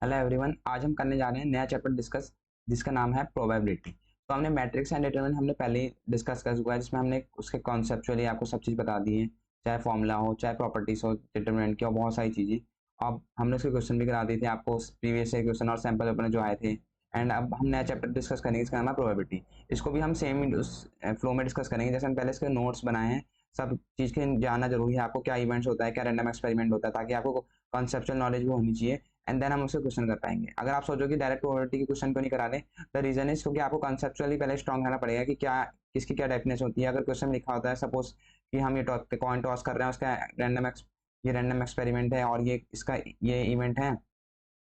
Hello everyone, आज हम करने जा रहे हैं नया चैप्टर डिस्कस जिसका नाम है प्रोबेबिलिटी। तो हमने मैट्रिक्स एंड डिटरमिनेंट हमने पहले ही डिस्कस कर चुका है, जिसमें हमने उसके कॉन्सेप्चुअली आपको सब चीज़ बता दी है, चाहे फॉर्मूला हो, चाहे प्रॉपर्टीज हो डिटरमिनेंट की, और बहुत सारी चीज़ें। अब हमने उसके क्वेश्चन भी करा दिए थे आपको, प्रीवियस से क्वेश्चन और सैम्पल अपने जो आए थे। एंड अब हम नया चैप्टर डिस्कस करेंगे, इसका नाम है प्रोबेबिलिटी। इसको भी हम सेम उस फ्लो में डिस्कस करेंगे, जैसे हम पहले इसके नोट्स बनाए हैं। सब चीज़ के जानना जरूरी है आपको, क्या इवेंट्स होता है, क्या रैंडम एक्सपेरिमेंट होता है, ताकि आपको कॉन्सेप्चुअल नॉलेज भी होनी चाहिए। एंड देन हम उससे क्वेश्चन कर पाएंगे। अगर आप सोचो कि डायरेक्ट प्रोबेबिलिटी के क्वेश्चन क्यों नहीं करा रहे, द रीजन इज क्योंकि आपको कंसेप्चुअली पहले स्ट्रॉन्ग रहना पड़ेगा कि क्या किसकी क्या डेफिनेशन होती है। अगर क्वेश्चन लिखा होता है सपोज कि हम ये कॉइन टॉस कर रहे हैं, उसका ये रैंडम एक्सपेरिमेंट है और ये इसका ये इवेंट है,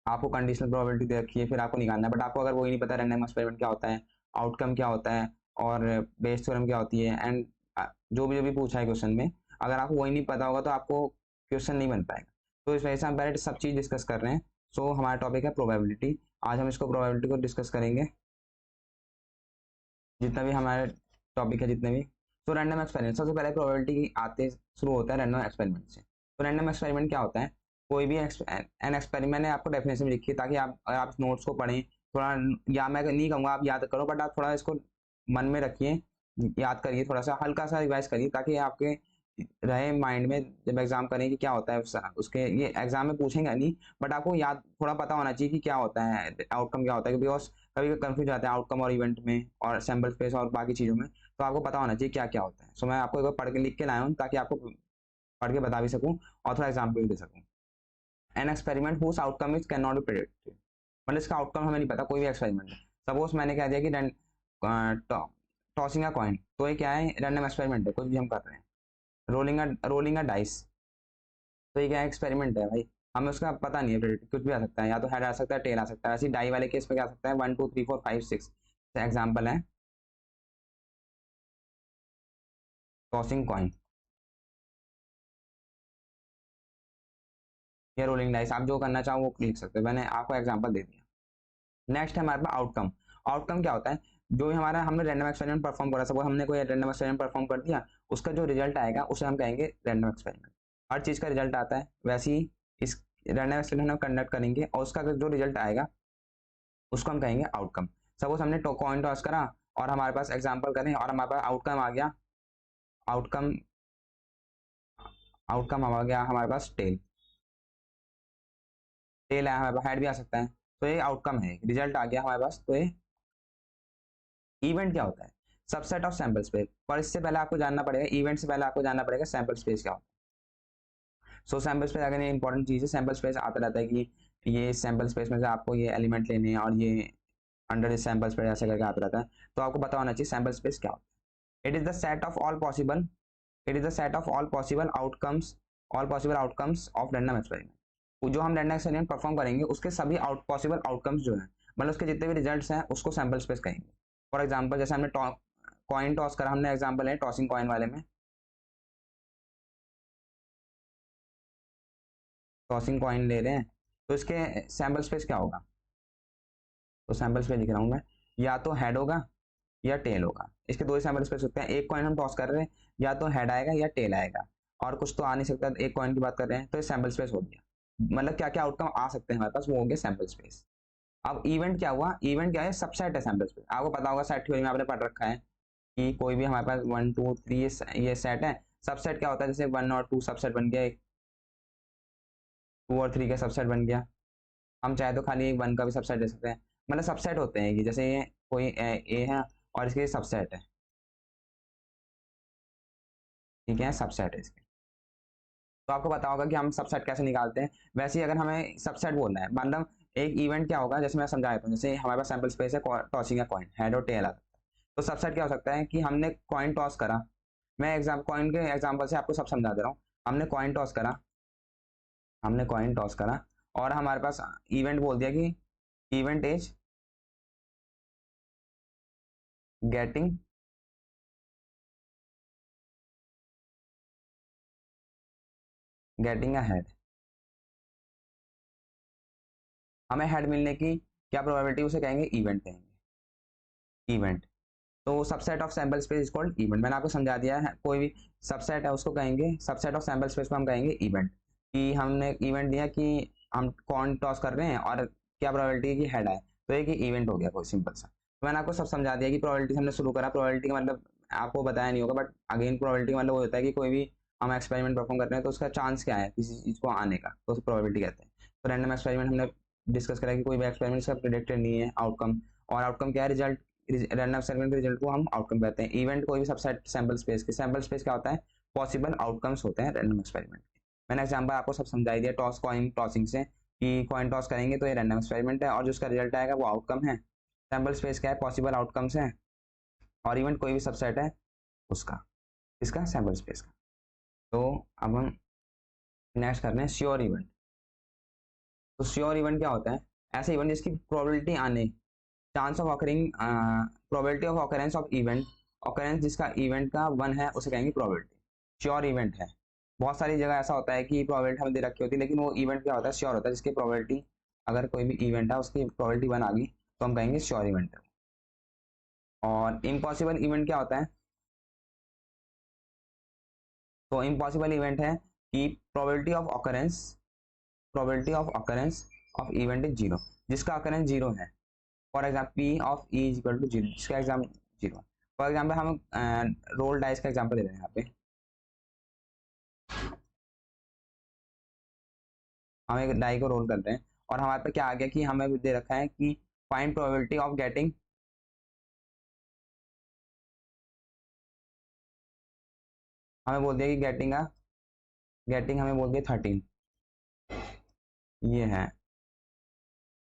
आपको कंडीशनल प्रोबेबिलिटी दे रखी है, फिर आपको निकालना है। बट आपको अगर वही नहीं पता रैंडम एक्सपेरिमेंट क्या होता है, आउटकम क्या होता है, और बेस थ्योरम क्या होती है, एंड जो भी पूछा है क्वेश्चन में, अगर आपको वही नहीं पता होगा तो आपको क्वेश्चन नहीं बन पाएगा। तो इस वजह से हम पहले सब चीज़ डिस्कस कर रहे हैं। सो हमारा टॉपिक है प्रोबेबिलिटी। आज हम इसको प्रोबेबिलिटी को डिस्कस करेंगे, जितना भी हमारे टॉपिक है जितने भी। तो रैंडम एक्सपेरिमेंट, सबसे पहले प्रोबेबिलिटी आते शुरू होता है रैंडम एक्सपेरिमेंट से। तो रैंडम एक्सपेरिमेंट क्या होता है? कोई भी एन एक्सपेरिमेंट है, आपको डेफिनेशन में लिखी है, ताकि आप नोट्स को पढ़ें थोड़ा। या मैं नहीं कहूँगा आप याद करो, बट आप थोड़ा इसको मन में रखिए, याद करिए, थोड़ा सा हल्का सा रिवाइज करिए, ताकि आपके रहे माइंड में जब एग्जाम करें कि क्या होता है उसके। ये एग्जाम में पूछेंगे नहीं, बट आपको याद थोड़ा पता होना चाहिए कि क्या होता है, आउटकम क्या होता है, बिकॉज कभी कंफ्यूज जाता है आउटकम और इवेंट में और सैम्पल स्पेस और बाकी चीज़ों में। तो आपको पता होना चाहिए क्या क्या होता है। सो मैं आपको एक बार पढ़ के लिख के लाया हूँ, ताकि आपको पढ़ के बता भी सकूँ और थोड़ा एग्जाम्पल भी दे सकूँ। An experiment whose outcome is can not be predicted, मतलब इसका आउटकम हमें नहीं पता। कोई भी एक्सपेरिमेंट है, सपोज मैंने कह दिया कि टॉसिंग अ कॉइन, तो ये क्या है? रैंडम एक्सपेरिमेंट है, कुछ भी हम कर रहे हैं। रोलिंग अ डाइस, तो ये क्या है? एक्सपेरिमेंट है भाई, हमें उसका पता नहीं है, प्रेडिक्ट कुछ भी आ सकता है, या तो हेड आ सकता है, टेल आ सकता है। ऐसी डाई वाले केस में क्या आ सकता है? 1 2 3 4 5 6 एग्जाम्पल है टॉसिंग कॉइन या रोलिंग डाइस। आप जो करना चाहो वो लिख सकते हो, मैंने आपको एग्जाम्पल दे दिया। नेक्स्ट है हमारे पास आउटकम। आउटकम क्या होता है? जो भी हमारा हमने रैंडम एक्सपेरिमेंट परफॉर्म करा, सपोज हमने कोई रैंडम एक्सपेरिमेंट परफॉर्म कर दिया, उसका जो रिजल्ट आएगा उसे हम कहेंगे रैंडम एक्सपेरिमेंट। हर चीज़ का रिजल्ट आता है, वैसे ही इस रैंडम एक्सपेरिमेंट हम कंडक्ट करेंगे और उसका जो रिजल्ट आएगा उसको हम कहेंगे आउटकम। सपोज हमने कॉइन टॉस करा और हमारे पास एग्जाम्पल करें और हमारे पास आउटकम आ गया, आउटकम आउटकम आ गया हमारे पास टेल। टेल आया हमारे पास, हेड भी आ सकता है, तो ये आउटकम है, रिजल्ट आ गया हमारे पास। तो ये इवेंट क्या होता है? Subset of sample space. पर इससे पहले आपको जानना पड़ेगा, इवेंट से पहले आपको जानना पड़ेगा सैंपल स्पेस क्या होता है। सो सैंपल स्पेस अगर ये इंपॉर्टेंट चीज़ है, सैंपल स्पेस आता रहता है कि ये सैंपल स्पेस में से आपको ये एलिमेंट लेने हैं और ये अंडर इस सैंपल स्पेस ऐसे करके आता रहता है। तो आपको पता होना चाहिए सैंपल स्पेस क्या होता है। It is the set of all possible it is the set of all possible outcomes of random experiment. जो हम रैंडम एक्सपेरिमेंट परफॉर्म करेंगे उसके सभी पॉसिबल आउटकम्स जो है, मतलब उसके जितने भी रिजल्ट्स हैं, उसको सैंपल स्पेस कहेंगे। फॉर एग्जाम्पल जैसे हमने कॉइन टॉस करा, हमने एग्जाम्पल है टॉसिंग कॉइन वाले में, टॉसिंग कॉइन ले रहे हैं, तो इसके सैंपल स्पेस क्या होगा? तो सैंपल स्पेस लिख रहा हूँ मैं, या तो हेड होगा या टेल होगा। इसके दो ही सैंपल स्पेस होते हैं। एक कॉइन हम टॉस कर रहे हैं, या तो हेड आएगा या टेल आएगा, और कुछ तो आ नहीं सकता। एक कॉइन की बात कर रहे हैं, तो ये सैंपल स्पेस हो गया। मतलब क्या क्या आउटकम आ सकते हैं हमारे पास, वो हो गया सैंपल स्पेस। अब इवेंट क्या हुआ? इवेंट क्या है? सबसेट है सैंपल स्पेस। आपको पता होगा, सेट थ्योरी में आपने पढ़ रखा है कि कोई भी हमारे पास 1 2 3 ये सेट है। सबसेट क्या होता है? जैसे 1 और 2 सबसेट बन गया, 2 और 3 का सबसेट बन गया। हम चाहे तो खाली एक 1 का भी सबसेट दे सकते हैं। मतलब सबसेट होते हैं कि जैसे ये कोई ए है और इसके सबसेट है, ठीक है, सबसेट है इसके। तो आपको पता होगा कि हम सबसेट कैसे निकालते हैं। वैसे ही अगर हमें सबसेट बोलना है, मतलब एक इवेंट क्या होगा, जैसे मैं समझा देता हूँ। जैसे हमारे पास सैंपल स्पेस है, टॉसिंग का कॉइन, हेड और टेल आता है। तो सबसेट क्या हो सकता है कि हमने कॉइन टॉस करा। मैं कॉइन के एग्जांपल से आपको सब समझा दे रहा हूँ। हमने कॉइन टॉस करा और हमारे पास इवेंट बोल दिया कि event is getting getting a head. हमें हेड मिलने की क्या प्रोबेबिलिटी, उसे कहेंगे इवेंट, कहेंगे इवेंट। तो subset of sample space is called event. मैंने आपको समझा दिया है, कोई भी सबसेट है उसको कहेंगे, सबसेट ऑफ सैंपल स्पेस को हम कहेंगे इवेंट। कि हमने इवेंट दिया कि हम कॉइन टॉस कर रहे हैं और क्या प्रोबेबिलिटी है कि हेड आए, तो एक इवेंट हो गया कोई सिंपल सा। तो मैंने आपको सब समझा दिया कि प्रोबेबिलिटी हमने शुरू करा। प्रोबेबिलिटी का मतलब आपको बताया नहीं होगा, बट अगेन प्रोबेबिलिटी का मतलब वो होता है कि कोई भी हम एक्सपेरिमेंट परफॉर्म कर रहे हैं तो उसका चांस क्या है किसी चीज को आने का, तो उसे प्रोबेबिलिटी कहते हैं। तो रैंडम एक्सपेरिमेंट हमने डिस्कस करा कि कोई भी एक्सपेरिमेंट का प्रेडिक्टेड नहीं है आउटकम, और आउटकम क्या है, रिजल्ट। रैंडम एक्सपेरिमेंट के रिजल्ट को हम आउटकम कहते हैं। इवेंट कोई भी सबसेट सैंपल स्पेस के, सैंपल स्पेस क्या होता है, पॉसिबल आउटकम्स होते हैं रैंडम एक्सपेरिमेंट के। मैंने एग्जांपल आपको सब समझाई दिया टॉस कॉइन टॉसिंग से, कि कॉइन टॉस करेंगे तो ये रैंडम एक्सपेरिमेंट है और जो उसका रिजल्ट आएगा वो आउटकम है। सैंपल स्पेस क्या है, पॉसिबल आउटकम्स है, और इवेंट कोई भी सबसेट है उसका, इसका सैंपल स्पेस का। तो अब हम नेक्स्ट करते हैं श्योर इवेंट। तो श्योर इवेंट क्या होता है, ऐसा इवेंट जिसकी प्रोबेबिलिटी आने, chance of occurring, probability of occurrence of event, occurrence जिसका इवेंट का 1 है उसे कहेंगे प्रोबेबिलिटी। श्योर इवेंट है। बहुत सारी जगह ऐसा होता है कि प्रोबेबिलिटी हमें दे रखी होती है, लेकिन वो इवेंट क्या होता है, श्योर होता है, जिसकी प्रोबेबिलिटी, अगर कोई भी इवेंट है उसकी प्रोबेबिलिटी 1 आ गई तो हम कहेंगे श्योर इवेंट है। और इम्पॉसिबल इवेंट क्या होता है, तो इम्पॉसिबल इवेंट है कि probability of occurrence of event is zero, जिसका ऑकरेंस जीरो है। For example P of E is equal to zero, जिसका एग्जाम जीरो। फॉर एग्जाम्पल हम रोल डाइस का एग्जाम्पल ले रहे हैं यहाँ पे। हम एक डाई को रोल करते हैं और हमारे पे क्या आ गया कि हमें दे रखा है कि फाइंड प्रोबेबिलिटी ऑफ गेटिंग, हमें बोल दिया कि गेटिंग हमें बोल दिया 13। ये है,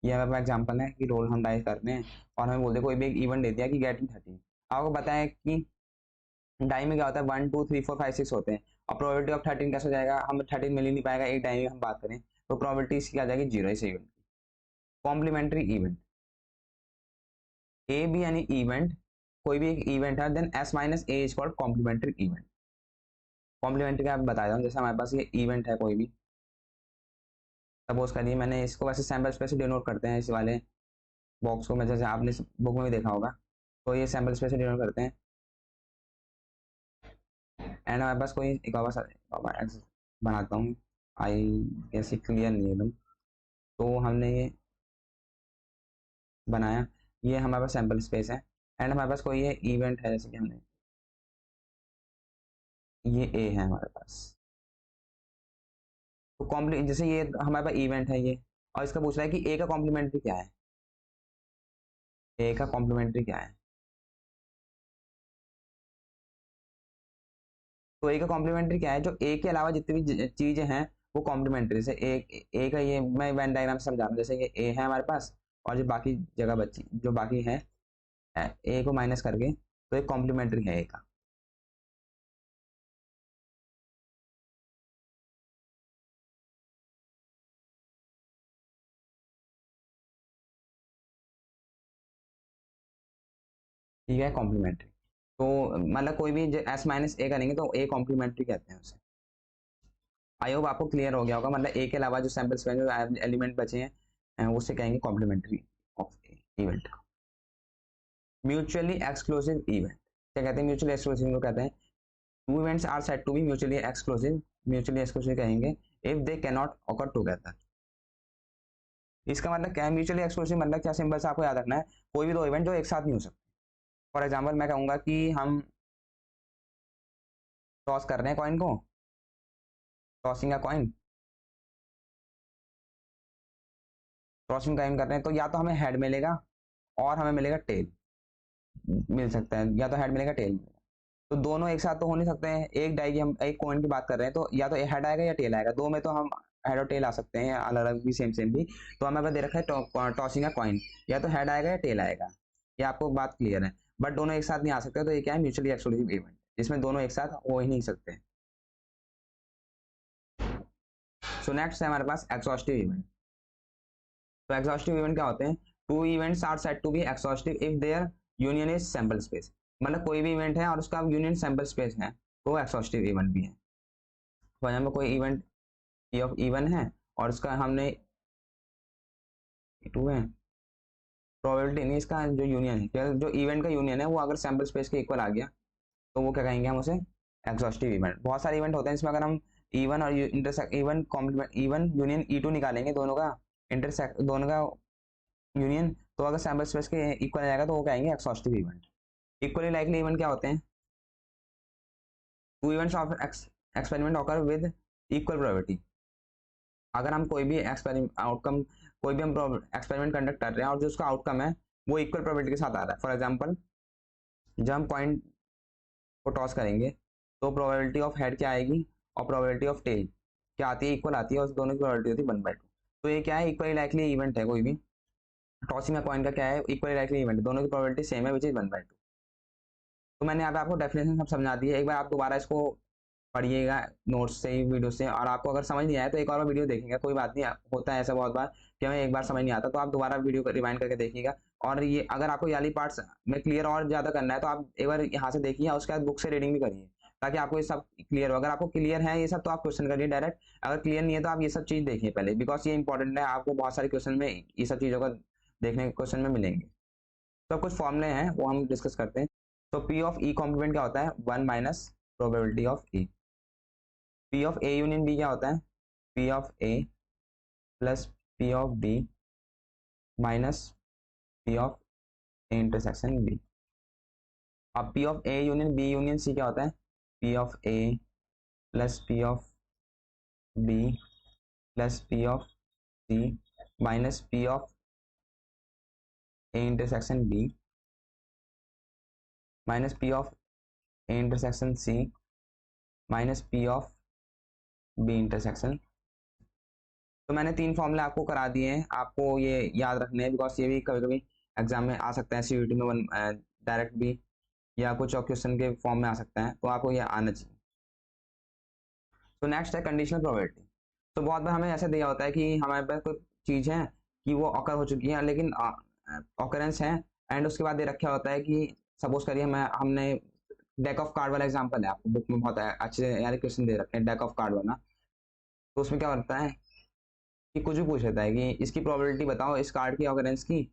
ये हमारे पास एग्जाम्पल है कि रोल हम डाइस करते हैं और हमें बोल दिया कोई भी एक इवेंट दे दिया कि गेटिंग 13। आपको पता है कि डाई में क्या होता है, 1 2 3 4 5 6 होते हैं, और प्रोबेबिलिटी ऑफ 13 कैसे हो जाएगा, हम 13 मिल ही नहीं पाएगा एक डाई में हम बात करें, तो प्रोबेबिलिटी इसकी आ जाएगी जीरो इस इवेंट की। कॉम्प्लीमेंट्री इवेंट, ए बी यानी इवेंट, कोई भी एक इवेंट है, then S minus A is called complementary event. Complementary का आप बताया हूँ, जैसे हमारे पास ये इवेंट है कोई भी, सपोज करिए मैंने इसको वैसे सैम्पल स्पेस से डिनोट करते हैं इस वाले बॉक्स को, मैं जैसे आपने बुक में भी देखा होगा, तो ये सैम्पल स्पेस से डिनोट करते हैं। एंड हमारे पास कोई एक और बनाता हूँ, आई ऐसे क्लियर नहीं है एकदम, तो हमने ये बनाया, ये हमारे पास सैम्पल स्पेस है, एंड हमारे पास कोई ये इवेंट है, जैसे कि हमने ये ए है हमारे पास। तो कॉम्प्ली जैसे ये हमारे पास इवेंट है ये, और इसका पूछ रहा है कि ए का कॉम्प्लीमेंट्री क्या है, ए का कॉम्प्लीमेंट्री क्या है। तो ए का कॉम्प्लीमेंट्री क्या है, जो ए के अलावा जितनी भी चीजें हैं वो कॉम्प्लीमेंट्री से, ए का ये मैं वेन डायग्राम समझा रहा हूँ, जैसे ये ए है हमारे पास, और जो बाकी जगह बची जो बाकी है ए को माइनस करके, तो एक कॉम्प्लीमेंट्री है ए का। ठीक है, कॉम्प्लीमेंट्री। तो मतलब कोई भी एस माइनस ए करेंगे तो ए कॉम्प्लीमेंट्री कहते हैं उसे। आई होप आपको क्लियर हो गया होगा, मतलब ए के अलावा जो सैंपल्स में जो एलिमेंट बचे हैं उससे कहेंगे complementary of event. Mutually exclusive event क्या कहते हैं, म्यूचुअली एक्सक्लूसिव को कहते हैं two events are said to be mutually exclusive, mutually exclusive कहेंगे if they can not occur together. इसका मतलब क्या है, म्यूचुअली एक्सक्लूसिव मतलब क्या, सिंपल से आपको याद रखना है, कोई भी दो इवेंट जो एक साथ नहीं हो सकते। फॉर एग्जाम्पल मैं कहूंगा कि हम टॉस कर रहे हैं कॉइन को, टॉसिंग का कॉइन, टॉसिंग कॉइन कर रहे हैं, तो या तो हमें हेड मिलेगा और हमें मिलेगा टेल, मिल सकता है, या तो हेड मिलेगा टेल मिलेगा। तो दोनों एक साथ तो हो नहीं सकते हैं, एक डाई की हम एक कॉइन की बात कर रहे हैं, तो या तो हेड आएगा या टेल आएगा, दो में तो हम हेड और टेल आ सकते हैं, अलग अलग भी सेम सेम भी। तो हमें बस दे रखा है टॉसिंग का कॉइन, या तो हेड आएगा या टेल आएगा, ये आपको बात क्लियर है, बट दोनों एक साथ नहीं आ सकते, तो ये क्या है, म्यूचुअली एक्सक्लूसिव इवेंट, जिसमें दोनों एक साथ हो ही नहीं सकते। सो नेक्स्ट है हमारे पास एग्जॉस्टिव इवेंट। तो एग्जॉस्टिव इवेंट क्या होते हैं, two events are said to be exhaustive if their union is sample space, मतलब कोई भी इवेंट है और उसका यूनियन सैंपल स्पेस है तो एग्जॉस्टिव इवेंट भी है। तो यहाँ में कोई इवेंट ई ऑफ इवन है और उसका हमने टू है, प्रोबेबिलिटी नहीं, इसका जो यूनियन है, जो इवेंट का यूनियन है वो अगर सैंपल स्पेस के इक्वल आ गया तो वो क्या कहेंगे हम उसे, एग्जॉस्टिव इवेंट। बहुत सारे इवेंट होते हैं इसमें, अगर हम इवन और intersect E one complement E one union E two निकालेंगे, दोनों का इंटरसेक्ट, दोनों का यूनियन, तो अगर सैम्पल स्पेस के इक्वल आ जाएगा तो वो कहेंगे exhaustive event. Equally likely event क्या होते हैं? Two events of experiment occur with equal probability. अगर हम कोई भी एक्सपेरिमेंट आउटकम, कोई भी हम एक्सपेरिमेंट कंडक्ट कर रहे हैं और जो उसका आउटकम है वो इक्वल प्रोबेबिलिटी के साथ आ रहा है। फॉर एग्जांपल, जब हम पॉइंट को टॉस करेंगे तो प्रोबेबिलिटी ऑफ हेड क्या आएगी और प्रोबेबिलिटी ऑफ टेल क्या आती है? इक्वल आती है, और दोनों की प्रोबेबिलिटी होती है 1/2। तो ये क्या है? इक्वली लाइकली इवेंट है। कोई भी टॉसिंग में पॉइंट का क्या है? इक्वली लाइकली इवेंट, दोनों की प्रोबेबिलिटी सेम है, विच इज 1/2। तो मैंने यहाँ पे आपको डेफिनेशन सब समझा दी है। एक बार आप दोबारा इसको पढ़िएगा नोट्स से ही, वीडियो से, और आपको अगर समझ नहीं आया तो एक और वीडियो देखेंगे, कोई बात नहीं, होता है ऐसा बहुत बार कि हमें एक बार समझ नहीं आता, तो आप दोबारा वीडियो को रिवाइंड करके देखिएगा। और ये अगर आपको याली पार्ट्स में क्लियर और ज़्यादा करना है तो आप एक बार यहाँ से देखिए और उसके बाद बुक से रीडिंग भी करिए, ताकि आपको ये सब क्लियर हो। अगर आपको क्लियर है ये सब तो आप क्वेश्चन करिए डायरेक्ट, अगर क्लियर नहीं है तो आप ये सब चीज़ देखिए पहले, बिकॉज ये इंपॉर्टेंट है। आपको बहुत सारे क्वेश्चन में ये सब चीज़ों का देखने के क्वेश्चन में मिलेंगे। तो कुछ फॉर्मूले हैं वो हम डिस्कस करते हैं। तो पी ऑफ ई कॉम्प्लीमेंट क्या होता है? 1 minus probability of E. P of A union B क्या होता है? P of A plus P of B minus P of A intersection B. अब P of A union B union C क्या होता है? P of A plus P of B plus P of C minus P of A intersection B minus P of A intersection C minus P of B intersection. तो मैंने 3 फॉर्मूले आपको करा दिए हैं, आपको ये याद रखने हैं, बिकॉज ये भी कभी कभी एग्जाम में आ सकता है, सीयूटी में डायरेक्ट भी या कुछ और क्वेश्चन के फॉर्म में आ सकता है, तो आपको ये आना चाहिए। तो नेक्स्ट है कंडीशनल प्रोबेबिलिटी। तो बहुत बार हमें ऐसा दिया होता है कि हमारे पास कोई चीज़ है कि वो ऑकर हो चुकी है, लेकिन ऑकरेंस है, एंड उसके बाद ये रखा होता है कि सपोज करिए हमने डेक ऑफ कार्ड वाला एग्जांपल है, आपको बुक में बहुत अच्छे यार क्वेश्चन दे रखे हैं डेक ऑफ कार्ड वाला। तो उसमें क्या होता है कि कुछ भी पूछ लेता है कि इसकी प्रोबेबिलिटी बताओ इस कार्ड की ऑकरेंस की,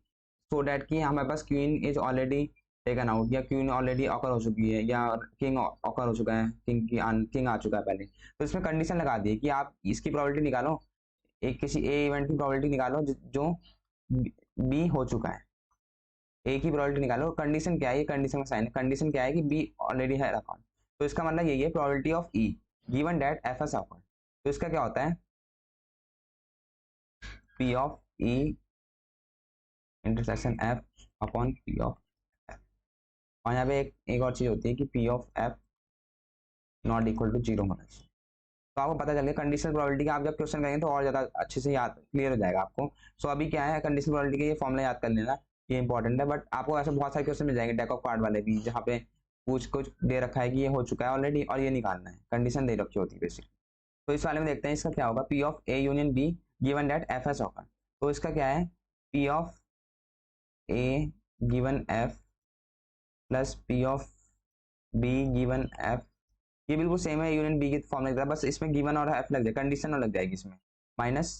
सो डैट कि हमारे पास queen is already taken out, या क्वीन ऑलरेडी ऑकर हो चुकी है, या किंग ऑकर हो चुका है, किंग आ चुका है पहले। तो इसमें कंडीशन लगा दी कि आप इसकी प्रोबेबिलिटी निकालो, एक किसी ए इवेंट की प्रोबेबिलिटी निकालो जो बी हो चुका है, ए की प्रोबेबिलिटी निकालो। कंडीशन क्या है? ये कंडीशन का साइन है। कंडीशन क्या है? कि बी ऑलरेडी है अकाउंट। तो इसका मतलब यही है probability of E given that F is occur. तो इसका क्या होता है? P of E intersection F upon P of F. और यहाँ पे एक और चीज होती है कि P of F not equal to 0 होना चाहिए। तो आपको पता चल गया कंडीशनल प्रोबेबिलिटी का, आप जब क्वेश्चन करेंगे तो और ज्यादा अच्छे से याद क्लियर हो जाएगा आपको। सो अभी क्या है, कंडीशनल प्रोबेबिलिटी के ये फॉर्मूला याद कर लेना, ये इंपॉर्टेंट है। बट आपको ऐसे बहुत सारे क्वेश्चन मिल जाएंगे डेक ऑफ कार्ड वाले भी, जहाँ पे कुछ दे रखा है कि ये हो चुका है ऑलरेडी और ये निकालना है, कंडीशन दे रखी होती है बेसिकली। तो इस वाले में देखते हैं इसका क्या होगा। P of A union B given that F is occur. तो इसका क्या है? P of A given F plus P of B given F. ये बिल्कुल सेम है यूनियन बी की फॉर्म लग रहा है, बस इसमें गिवन और एफ लग जाए, कंडीशन लग जाएगी इसमें, minus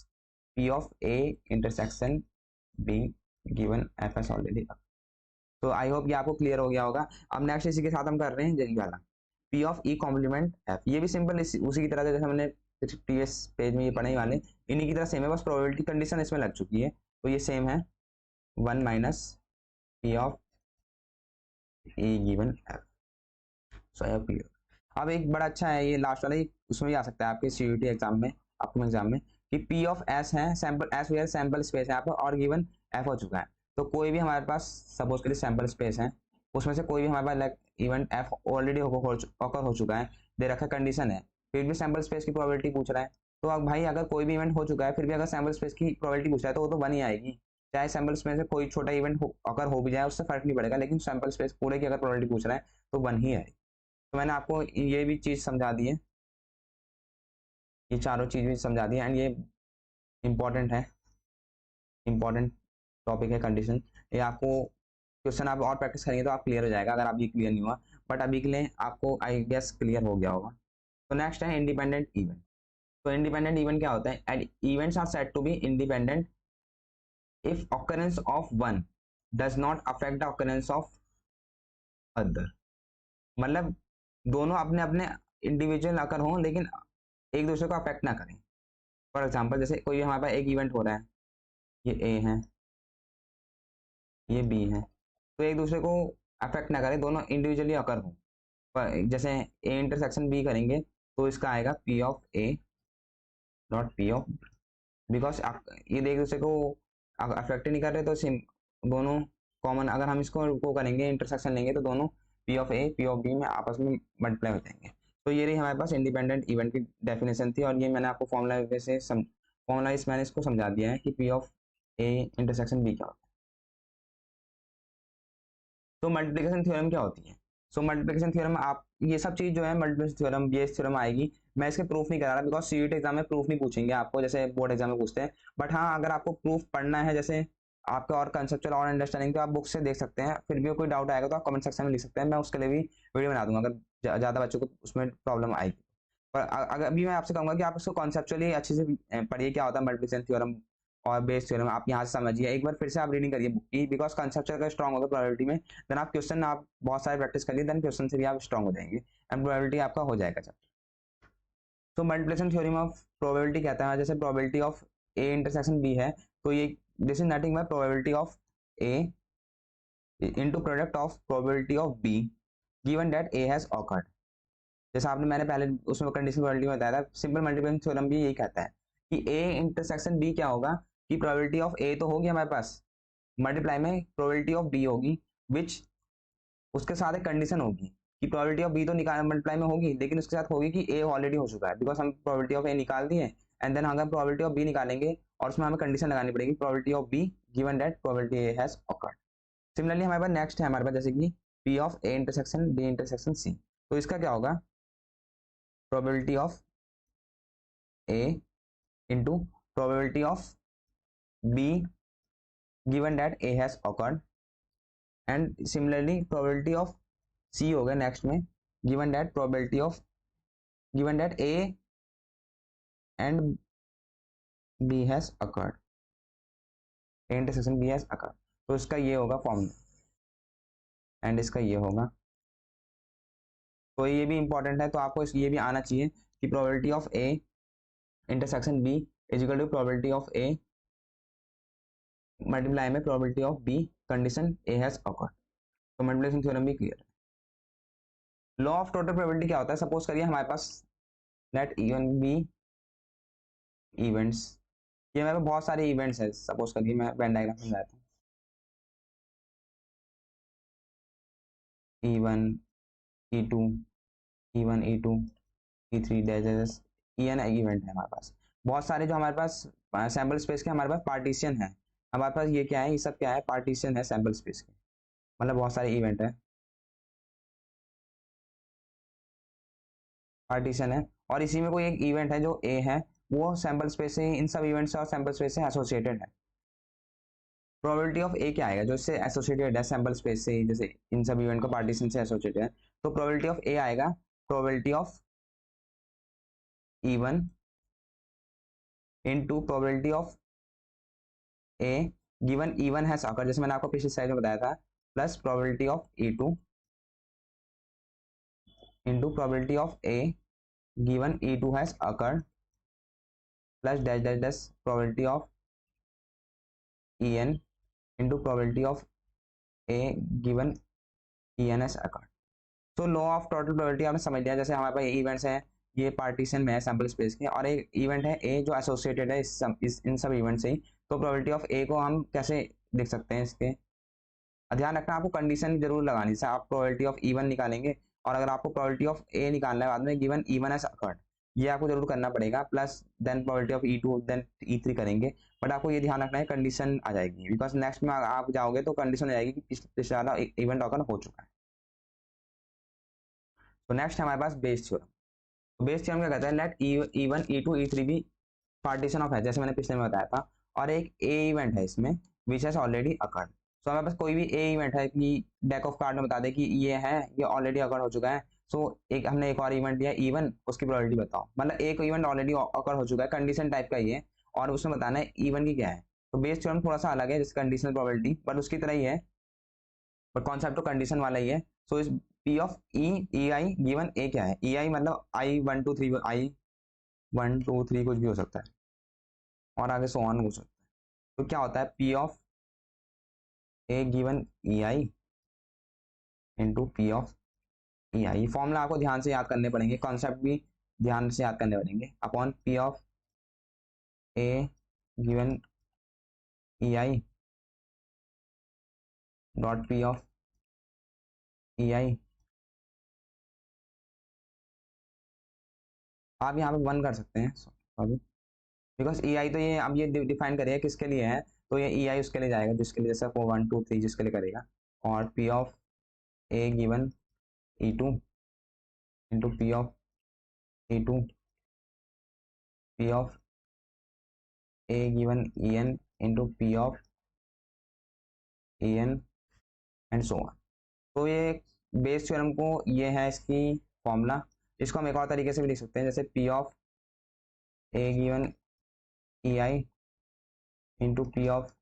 P of A intersection be given F S already. तो आई होप ये आपको क्लियर हो गया होगा। अब नेक्स्ट इसी के साथ हम कर रहे हैं जल्दी वाला, P of E complement F. ये भी सिंपल उसी की तरह से जैसे हमने प्रीवियस पेज में ये पढ़े वाले इन्हीं की तरह सेम है, बस प्रोबेबिलिटी कंडीशन इसमें लग चुकी है, तो ये सेम है 1 minus P of A given F. So I hope clear. अब एक बड़ा अच्छा है ये लास्ट वाला, उसमें भी आ सकता है आपके सीयूटी एग्जाम में, अपकमिंग एग्जाम में, कि पी ऑफ एस है sample S where sample space है यहाँ पर और गिवन एफ हो चुका है। तो कोई भी हमारे पास सपोज के लिए सैंपल स्पेस है, उसमें से कोई भी हमारे पास like event F already occur हो चुका है, दे रखा कंडीशन है, फिर भी सैंपल स्पेस की प्रोबेबिलिटी पूछ रहा है। तो अब भाई अगर कोई भी इवेंट हो चुका है फिर भी अगर सैंपल स्पेस की प्रोबेबिलिटी पूछ रहा है तो वो तो 1 ही आएगी, चाहे सैंपल स्पेस में कोई छोटा इवेंट अगर हो भी जाए उससे फर्क नहीं पड़ेगा, लेकिन सैंपल स्पेस पूरे की अगर प्रोबेबिलिटी पूछ रहा है तो 1 ही आएगी। तो मैंने आपको ये भी चीज़ समझा दी है, ये चारों चीज़ भी समझा दी है, एंड ये इंपॉर्टेंट है, इंपॉर्टेंट टॉपिक है कंडीशन। ये आपको क्वेश्चन आप और प्रैक्टिस करेंगे तो आप क्लियर हो जाएगा, अगर आप ये क्लियर नहीं हुआ, बट अभी के लिए आपको आई गेस क्लियर हो गया होगा। तो नेक्स्ट है इंडिपेंडेंट इवेंट। तो इंडिपेंडेंट इवेंट क्या होता है? And events are said to be independent if occurrence of one does not affect the occurrence of other. मतलब दोनों अपने अपने इंडिविजुअल अकर हों लेकिन एक दूसरे को अफेक्ट ना करें। फॉर एग्जाम्पल जैसे कोई हमारे पास एक इवेंट हो रहा है, ये ए है, ये बी है, तो एक दूसरे को अफेक्ट ना करे, दोनों इंडिविजुअली अकर हो। पर जैसे ए इंटरसेक्शन बी करेंगे तो इसका आएगा P of A dot P of, because ये एक दूसरे को अफेक्ट नहीं कर रहे, तो सिम दोनों कॉमन, अगर हम इसको को करेंगे इंटरसेक्शन लेंगे तो दोनों P of A P of B में आपस में मल्टीप्लाई हो जाएंगे। तो ये रही हमारे पास इंडिपेंडेंट इवेंट की डेफिनेशन थी, और ये मैंने आपको फॉर्मूला वैसे फॉर्मूला इस मैंने इसको समझा दिया है कि P of A intersection B क्या होता है। तो मल्टीप्लिकेशन थ्योरम क्या होती है? सो मल्टीप्लिकेशन थ्योरम, आप ये सब चीज जो है मल्टीप्लिकेशन थ्योरम बेस थ्योरम आएगी, मैं इसके प्रूफ नहीं करा रहा बिकॉज सीयूटी एग्जाम में प्रूफ नहीं पूछेंगे आपको, जैसे बोर्ड एग्जाम में पूछते हैं। बट हाँ, अगर आपको प्रूफ पढ़ना है, जैसे आपका और कंसेप्चुअल और अंडरस्टैंडिंग, तो आप बुक से देख सकते हैं, फिर भी कोई डाउट आएगा तो आप कमेंट सेक्शन में लिख सकते हैं, मैं उसके लिए भी वीडियो बना दूंगा अगर ज्यादा बच्चों को उसमें प्रॉब्लम आएगी। पर अगर अभी मैं आपसे कहूंगा कि आप इसको कॉन्सेप्चुअली अच्छे से पढ़िए, क्या होता है मल्टीप्लिकेशन थ्योरम और बेस थ्योरम, आप यहाँ से समझिए, एक बार फिर से आप रीडिंग करिए बुक की, बिकॉज कंसेप्चुअल का स्ट्रॉन्ग होगा प्रोबेबिलिटी में, देन आप क्वेश्चन आप बहुत सारे प्रैक्टिस करिए, देन क्वेश्चन से भी आप स्ट्रॉन्ग हो जाएंगे एंड प्रोबेबिलिटी आपका हो जाएगा चैप्टर। तो मल्टीप्लिकेशन थ्योरम ऑफ प्रोबेबिलिटी कहता है, जैसे probability of A intersection B है, तो ये this is nothing but probability of A into product of probability of B given that A has occurred. जैसा आपने मैंने पहले उसमें कंडीशनल प्रोबेबिलिटी में बताया था, सिंपल मल्टीप्लिकेशन थ्योरम भी यही कहता है कि ए इंटरसेक्शन बी क्या होगा, कि प्रोबेबिलिटी ऑफ ए तो होगी हमारे पास, मल्टीप्लाई में प्रोबेबिलिटी ऑफ बी होगी, विच उसके साथ एक कंडीशन होगी कि प्रोबेबिलिटी ऑफ बी तो निकाल मल्टीप्लाई में होगी, लेकिन उसके साथ होगी कि ए ऑलरेडी हो चुका है, बिकॉज हम प्रोबेबिलिटी ऑफ ए निकाल दिए, एंड देन अगर प्रोबेबिलिटी ऑफ बी निकालेंगे और उसमें हमें कंडीशन लगानी पड़ेगी probability of B given that probability A has occurred. Similarly हमारे पास नेक्स्ट है हमारे पास जैसे कि P of A intersection B intersection C, तो इसका क्या होगा, probability of A into probability of B given that A has occurred, and similarly probability of C हो गया नेक्स्ट में, given that probability of given that A and B has occurred, A intersection B has occurred, तो इसका ये होगा formula and इसका ये होगा। तो ये भी इंपॉर्टेंट है, तो आपको ये भी आना चाहिए कि probability of A intersection B is equal to probability of A multiply में probability of B condition A has occurred. तो मल्टीप्लिकेशन थ्योरम भी क्लियर है। लॉ ऑफ टोटल प्रोबेबिलिटी क्या होता है, सपोज करिए हमारे पास लेट इवन बी इवेंट्स, ये हमारे पास बहुत सारे इवेंट्स है, सपोज करिए मैं वेन डायग्राम समझाता हूँ, E1 E2 E1 E2 E3 dash EN event है हमारे पास, बहुत सारे जो हमारे पास सैम्पल स्पेस के हमारे पास पार्टीशन है, हमारे पास ये क्या है, ये सब क्या है, पार्टीशन है सैम्पल स्पेस के, मतलब बहुत सारे इवेंट है, पार्टीशन है, और इसी में कोई एक इवेंट है जो ए है, वो सैम्पल स्पेस से, इन सब इवेंट्स और सैम्पल स्पेस से एसोसिएटेड है। प्रोबेबिलिटी ऑफ ए क्या आएगा, जो इससे एसोसिएटेड है सैम्पल स्पेस से, जैसे इन सब इवेंट को पार्टीशन से एसोसिएटेड है, तो प्रोबेबिलिटी ऑफ ए आएगा probability of E1 into probability of A given E1 has occurred, जैसे मैंने आपको पिछले स्लाइड में बताया था, plus probability of E2 into probability of A given E2 has occurred, plus dash dash dash probability of En into probability of A given En has occurred. तो law of total probability आपने समझ लिया, जैसे हमारे पास events हैं, ये partition में है सैम्पल स्पेस के, और एक इवेंट है ए जो एसोसिएटेड है इन सब इवेंट से ही, तो प्रोबेबिलिटी ऑफ ए को हम कैसे देख सकते हैं इसके, ध्यान रखना आपको कंडीशन जरूर लगानी, जैसे आप प्रोबेबिलिटी ऑफ E1 निकालेंगे, और अगर आपको प्रोबेबिलिटी ऑफ ए निकालना है बाद में गिवन E1 हैज अकर्ड, ये आपको जरूर करना पड़ेगा, plus then probability of E2 then E3 करेंगे, बट आपको ये ध्यान रखना है कंडीशन आ जाएगी, बिकॉज नेक्स्ट में आप जाओगे तो कंडीशन आ जाएगी कि पिछले वाला इवेंट अकर हो चुका है। तो नेक्स्ट है हमारे पास बेस थ्योरम। तो बेस थ्योरम क्या कहता है, लेट E1 E2 E3 भी पार्टीशन ऑफ है, जैसे मैंने पिछले में बताया था, और एक ए इवेंट है इसमें विच हैज ऑलरेडी अकर्ड। सो हमारे पास कोई भी ए इवेंट है कि डेक ऑफ कार्ड में बता दे कि ये है, ये ऑलरेडी अकर्ड हो चुका है, सो एक हमने एक और इवेंट लिया E1, उसकी प्रोबेबिलिटी बताओ, मतलब एक इवेंट ऑलरेडी अकर्ड हो चुका है, कंडीशन टाइप का ही है, और उसमें बताना है E1 की क्या है। तो बेस थ्योरम थोड़ा सा अलग है, जैसे कंडीशनल प्रोबेबिलिटी, बट उसकी तरह ही है, बट कॉन्सेप्ट तो कंडीशन वाला ही है। सो इस P of E I given A क्या है, ई आई मतलब I1 2 3 कुछ भी हो सकता है, और आगे सो ऑन हो सकता है। तो क्या होता है P of A given E I into P of E I. Formula आपको ध्यान से याद करने पड़ेंगे, कॉन्सेप्ट भी ध्यान से याद करने पड़ेंगे। Upon P of A given E I dot P of E I. आप यहाँ पे वन कर सकते हैं अभी, बिकॉज ई आई तो ये अब ये डिफाइन करिए किसके लिए है, तो ये ई आई उसके लिए जाएगा जिसके लिए, जैसे 4 1 2 3 जिसके लिए करेगा। और P of A given E two into P of E two P of A given E N into P of E N and so on. तो ये बेस थ्योरम को, ये है इसकी फॉर्मूला। इसको हम एक और तरीके से भी लिख सकते हैं, जैसे P of A given E I into P of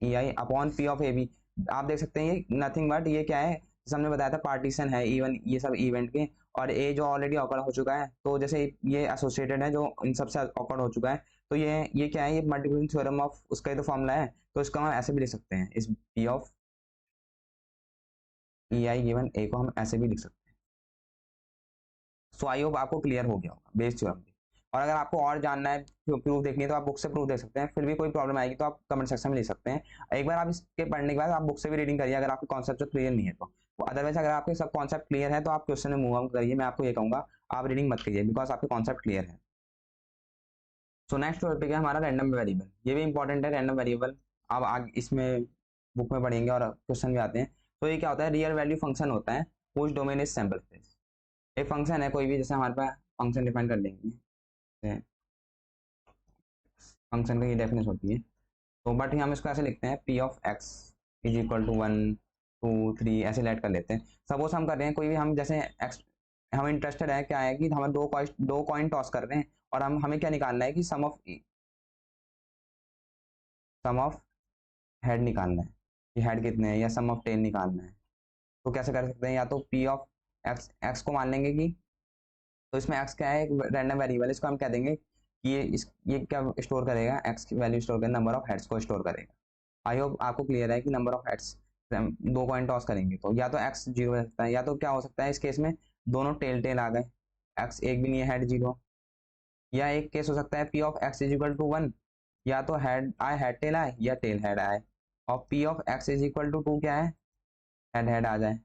E I upon P of A B. आप देख सकते हैं ये नथिंग बट ये क्या है, जैसे हमने बताया था पार्टीशन है इवन ये सब इवेंट के, और ए जो ऑलरेडी ऑकर हो चुका है, तो जैसे ये एसोसिएटेड है जो इन सबसे ऑकर हो चुका है, तो ये क्या है, ये मल्टीप्लिकेशन थ्योरम ऑफ उसका ही तो फॉर्मूला है, तो इसको हम ऐसे भी लिख सकते हैं, इस P of E I given A को हम ऐसे भी लिख सकते हैं। सो आई होप आपको क्लियर हो गया होगा बेस थ्योरम की। और अगर आपको और जानना है, प्रूफ देखनी है, तो आप बुक से प्रूफ देख सकते हैं। फिर भी कोई प्रॉब्लम आएगी तो आप कमेंट सेक्शन में लिख सकते हैं। एक बार आप इसके पढ़ने के बाद आप बुक से भी रीडिंग करिए, अगर आपको कॉन्सेप्ट क्लियर नहीं है तो। अदरवाइज अगर आपके सब कॉन्सेप्ट क्लियर है तो आप क्वेश्चन में मूव ऑन करिए। मैं आपको ये कहूँगा आप रीडिंग मत करिए, बिकॉज आपके कॉन्सेप्ट क्लियर है। सो नेक्स्ट टॉपिक है हमारा रैंडम वेरिएबल। ये भी इंपॉर्टेंट है रैंडम वेरिएबल, अब आगे इसमें बुक में पढ़ेंगे और क्वेश्चन भी आते हैं। तो ये क्या होता है, रियल वैल्यू फंक्शन होता है whose domain is sample space. एक फंक्शन है कोई भी, जैसे हमारे पास फंक्शन डिफाइन कर लेंगे, फंक्शन की ये डेफिनेशन होती है। तो बट हम इसको ऐसे लिखते हैं, P of X is equal to 1 2 3 ऐसे लेट कर लेते हैं। सपोज हम कर रहे हैं कोई भी, हम जैसे एक्स, हम इंटरेस्टेड है क्या है कि हमें दो कॉइन टॉस कर रहे हैं, और हमें क्या निकालना है कि सम ऑफ हेड निकालना है कि हेड कितने हैं, या सम ऑफ टेन निकालना है। तो कैसे कर सकते हैं, या तो पी ऑफ एक्स, एक्स को मान लेंगे कि, तो इसमें एक्स क्या है, एक रैंडम वेरिएबल, इसको हम कह देंगे कि ये क्या स्टोर करेगा, एक्स की वैल्यू स्टोर करेगा, नंबर ऑफ हेड्स को स्टोर करेगा। आई होप आपको क्लियर है कि नंबर ऑफ हेड्स, दो कॉइन टॉस करेंगे तो या तो एक्स जीरो हो सकता है, या तो क्या हो सकता है इस केस में दोनों टेल टेल आ गए, एक्स एक भी नहीं है हेड जीरो। या एक केस हो सकता है P of X is equal to 1, या तो हेड आए हेड टेल आए, या टेल हेड आए। और P of X is equal to 2 क्या है, हेड हेड आ जाए।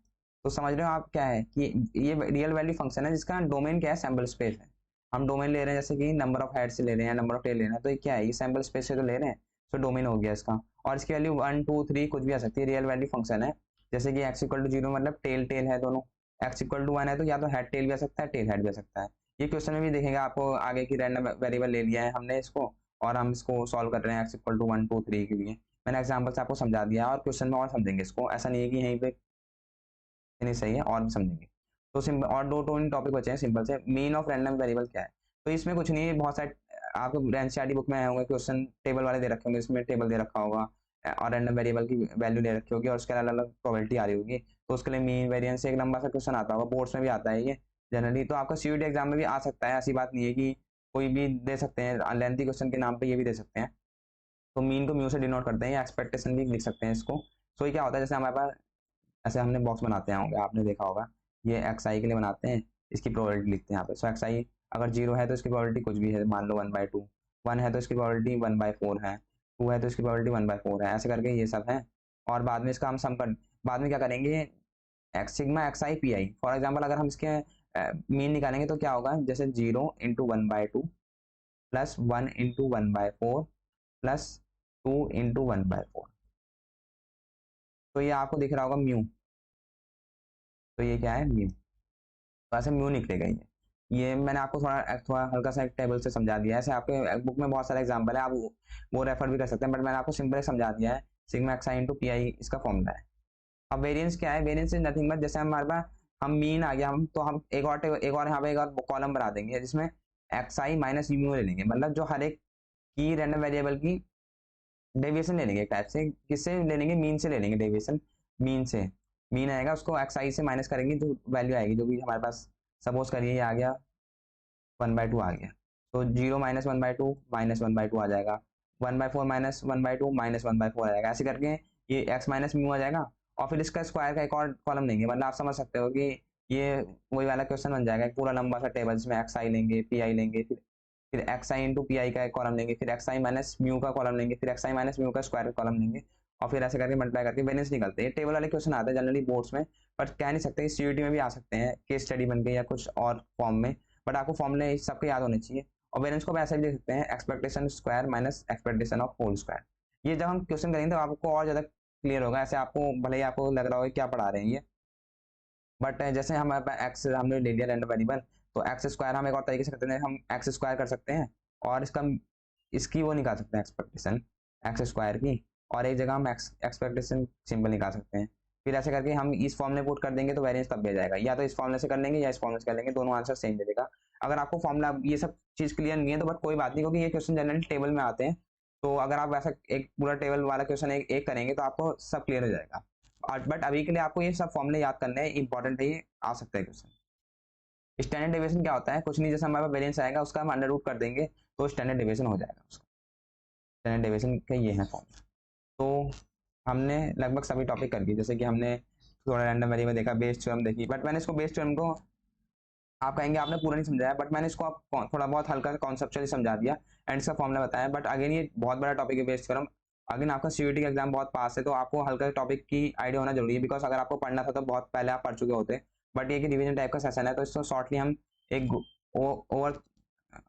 तो समझ रहे हो आप क्या है कि ये रियल वैल्यू फंक्शन है जिसका डोमेन क्या है, सैम्पल स्पेस है। हम डोमेन ले रहे हैं, जैसे कि नंबर ऑफ हेड से ले रहे हैं, नंबर ऑफ टेल ले रहे हैं, तो ये क्या है, ये सैम्पल स्पेस से तो ले रहे हैं, तो डोमेन हो गया इसका। और इसकी वैल्यू 1 2 3 कुछ भी आ सकती है, रियल वैल्यू फंक्शन है। जैसे कि एक्स इक्वल टू 0 मतलब टेल टेल है दोनों, एक्स इक्वल टू 1 है तो या तो हेड टेल भी आ सकता है, टेल हेड भी आ सकता है। ये क्वेश्चन में भी देखेंगे आपको आगे की रैंडम वेरिएबल ले लिया है हमने इसको, और हम इसको सॉल्व कर रहे हैं एक्स इक्वल टू 1 2 3 के लिए। मैंने एग्जाम्पल से आपको समझा दिया है, और क्वेश्चन में और समझेंगे इसको, ऐसा नहीं है कि यहीं पे नहीं सही है, और भी समझेंगे। तो सिंपल और दो टॉपिक बचे हैं सिंपल से। मीन ऑफ रैंडम वेरिएबल क्या है, तो इसमें कुछ नहीं है, बहुत सारे आपको एनसीईआरटी बुक में आए होंगे क्वेश्चन, टेबल वाले दे रखे होंगे, इसमें टेबल दे रखा होगा और रैंडम वेरिएबल की वैल्यू दे रखी होगी, और उसके अलग अलग प्रोबेबिलिटी आ रही होगी। तो उसके लिए मीन वेरिएंस एक लंबा सा क्वेश्चन आता होगा, बोर्ड्स में भी आता है ये जनरली। तो आपका सीयूईटी एग्जाम में भी आ सकता है, ऐसी बात नहीं है कि कोई भी दे सकते हैं, लेंथी क्वेश्चन के नाम पे ये भी दे सकते हैं। तो मीन को म्यू से डिनोट करते हैं, या एक्सपेक्टेशन भी लिख सकते हैं इसको। सो ये क्या होता है, जैसे हमारे पास ऐसे हमने बॉक्स बनाते हैं होंगे, आपने देखा होगा, ये एक्स आई के लिए बनाते हैं, इसकी प्रोबेबिलिटी लिखते हैं यहाँ पे। सो एक्स आई अगर 0 है तो इसकी प्रोबेबिलिटी कुछ भी है, मान लो 1/2, 1 है तो इसकी प्रोबेबिलिटी 1/4 है, 2 है तो इसकी प्रोबेबिलिटी 1/4 है, ऐसे करके ये सब है। और बाद में इसका हम सम कर, बाद में क्या करेंगे, x sigma x I P I. For example अगर हम इसके मीन निकालेंगे तो क्या होगा, जैसे 0 × 1/2 प्लस 1 × 1/4 प्लस 2 × 1/4। तो ये आपको दिख रहा होगा म्यू, तो ये क्या है म्यू, तो ऐसे म्यू निकलेगा ये मैंने आपको थोड़ा थोड़ा हल्का सा एक टेबल से समझा दिया है। ऐसे आपके बुक में बहुत सारे एग्जांपल है, आप वो रेफर भी कर सकते हैं, बट मैंने आपको सिंपल समझा दिया है। Sigma x I into P I इसका फॉर्मूला है। अब वेरिएंस क्या है, वेरिएंस इज नथिंग बट, जैसे हमारे पास हम मीन आ गया, हम तो हम एक और यहाँ पे एक और कॉलम बना देंगे जिसमें एक्स आई माइनस म्यू ले लेंगे, मतलब जो हर एक की रैंडम वेरिएबल की डेविएशन ले लेंगे, एक टाइप से किससे ले लेंगे, मीन से ले लेंगे डेविएशन। मीन से मीन आएगा, उसको एक्स आई से माइनस करेंगे तो वैल्यू आएगी जो भी हमारे पास, सपोज करिए ये आ गया 1/2 आ गया, तो 0 - 1/2 -1/2 आ जाएगा, 1/4 - 1/2 -1/4 आ जाएगा। ऐसे करके ये एक्स माइनस म्यू आ जाएगा, और फिर इसका स्क्वायर का एक और कॉलम लेंगे। मतलब आप समझ सकते हो कि ये वही वाला क्वेश्चन बन जाएगा, एक पूरा लंबा सा टेबल जिसमें एक्स आई लेंगे, पी आई लेंगे, फिर x I into P I का एक कॉलम लेंगे, फिर एक्स आई माइनस म्यू का कॉलम लेंगे, फिर एक्स आई माइनस म्यू का स्क्वायर का कॉलम लेंगे, और फिर ऐसे करके मल्टीप्लाई करके वेरिएंस निकलते हैं। ये टेबल वाले क्वेश्चन आते हैं जनरली बोर्ड्स में, बट कह नहीं सकते, सीयूटी में भी आ सकते हैं केस स्टडी बन के या कुछ और फॉर्म में, बट आपको फॉर्मूले सबके याद होने चाहिए। और वेरिएंस को ऐसे भी लिख सकते हैं, expectation square minus expectation of whole square. ये जब हम क्वेश्चन करेंगे तो आपको और ज्यादा क्लियर होगा। ऐसे आपको भले ही आपको लग रहा हो क्या पढ़ा रहे हैं ये, बट जैसे हमारे पास एक्स हमने ले लिया रैंडम वेरिएबल, तो एक्स स्क्वायर हम एक और तरीके से करते हैं, हम एक्स स्क्वायर कर सकते हैं और इसकी वो निकाल सकते हैं एक्सपेक्टेशन एक्स स्क्वायर की, और एक जगह हम एक्सपेक्टेशन सिंबल निकाल सकते हैं। फिर ऐसे करके हम इस फॉर्मूले पुट कर देंगे तो वेरिएंस तब भी आ जाएगा, या तो इस फॉर्मूले से कर लेंगे या इस फॉर्मूले से कर लेंगे, दोनों आंसर सेम मिलेगा। अगर आपको फॉर्मूला ये सब चीज क्लियर नहीं है तो बट कोई बात नहीं, क्योंकि ये क्वेश्चन जनरली टेबल में आते हैं, तो अगर आप वैसा एक पूरा टेबल वाला क्वेश्चन एक करेंगे तो आपको सब क्लियर हो जाएगा। बट अभी के लिए आपको ये सब फॉर्मूले याद करने हैं, इंपॉर्टेंट है, ये आ सकता है क्वेश्चन। स्टैंडर्ड डेविएशन क्या होता है? कुछ नहीं, जैसे हमारे पास वेरिएंस आएगा उसका हम अंडर रूट कर देंगे तो स्टैंडर्ड डेविएशन हो जाएगा उसका। स्टैंडर्ड डेविएशन का ये है फॉर्मूला। तो हमने लगभग सभी टॉपिक कर दिए, जैसे कि हमने थोड़ा रैंडम वेरिएबल देखा, बेस थ्योरम देखी, बट मैंने इसको बेस थ्योरम को आप कहेंगे आपने पूरा नहीं समझाया, बट मैंने इसको आप थोड़ा बहुत हल्का कॉन्सेप्चुअली समझा दिया एंड इसका फॉर्मूला बताया। बट अगेन ये बहुत बड़ा टॉपिक है बेस थ्योरम। अगेन आपका सीयूटी का एग्जाम बहुत पास है, तो आपको हल्का टॉपिक की आइडिया होना जरूरी है, बिकॉज अगर आपको पढ़ना था तो बहुत पहले आप पढ़ चुके होते। बट ये कि रिवीजन टाइप का सेशन है, तो इसको शॉर्टली हम एक ओवर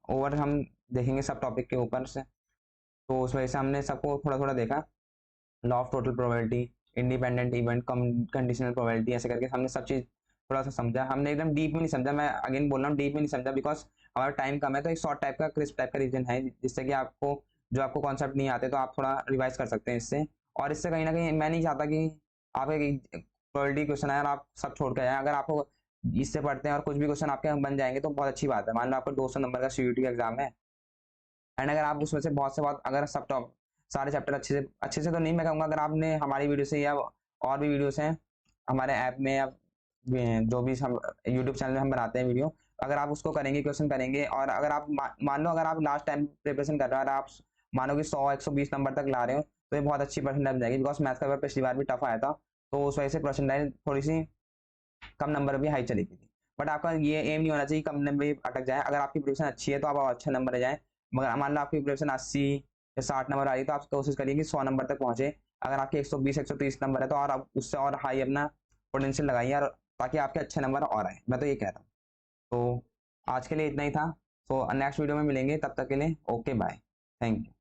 ओवर हम देखेंगे सब टॉपिक के ऊपर से। तो उस वजह से हमने सबको थोड़ा थोड़ा देखा, law of total probability, independent event, conditional probability, ऐसे करके हमने सब चीज थोड़ा सा समझा। हमने एकदम डीप में नहीं समझा, मैं अगेन बोल रहा हूँ डीप में नहीं समझा, बिकॉज हमारा टाइम कम है। तो एक शॉर्ट टाइप का क्रिस्प टाइप का रीजन है, जिससे कि आपको जो आपको कॉन्सेप्ट नहीं आते तो आप थोड़ा रिवाइज कर सकते हैं इससे। और इससे कहीं ना कहीं मैं नहीं चाहता कि आप एक प्रोबेबिलिटी क्वेश्चन आए और आप सब छोड़ कर जाए। अगर आपको इससे पढ़ते हैं और कुछ भी क्वेश्चन आपके बन जाएंगे तो बहुत अच्छी बात है। मान लो आपको 200 नंबर का सीयूटी का एग्जाम है, एंड अगर आप उसमें से बहुत से बहुत अगर सब टॉप सारे चैप्टर अच्छे से तो नहीं मैं कहूँगा, अगर आपने हमारी वीडियो से या और भी वीडियोस हैं हमारे ऐप में या जो भी हम यूट्यूब चैनल में हम बनाते हैं वीडियो, अगर आप उसको करेंगे, क्वेश्चन करेंगे, और अगर आप मान लो अगर आप लास्ट टाइम प्रिपरेशन कर रहे हो और आप मानो कि 100-120 नंबर तक ला रहे हो, तो ये बहुत अच्छी परसेंटाइल बन जाएगी। बिकॉज मैथ्स का पेपर पिछली बार भी टफ आया था, तो उस वजह से परसेंटाइल थोड़ी सी कम नंबर भी हाई चली गई थी। बट आपका ये एम नहीं होना चाहिए कम नंबर भी अटक जाए। अगर आपकी प्रिपरेशन अच्छी है तो आप अच्छे नंबर आ जाए, मगर मान लो आपकी प्रिपरेशन 80 या 60 नंबर आ रही है तो आप कोशिश करिए कि 100 नंबर तक पहुंचे। अगर आपके 120-130 नंबर है तो और आप उससे और हाई अपना पोटेंशियल लगाइए, और ताकि आपके अच्छे नंबर और आए, मैं तो ये कह रहा हूँ। तो आज के लिए इतना ही था। तो नेक्स्ट वीडियो में मिलेंगे, तब तक के लिए ओके बाय, थैंक यू।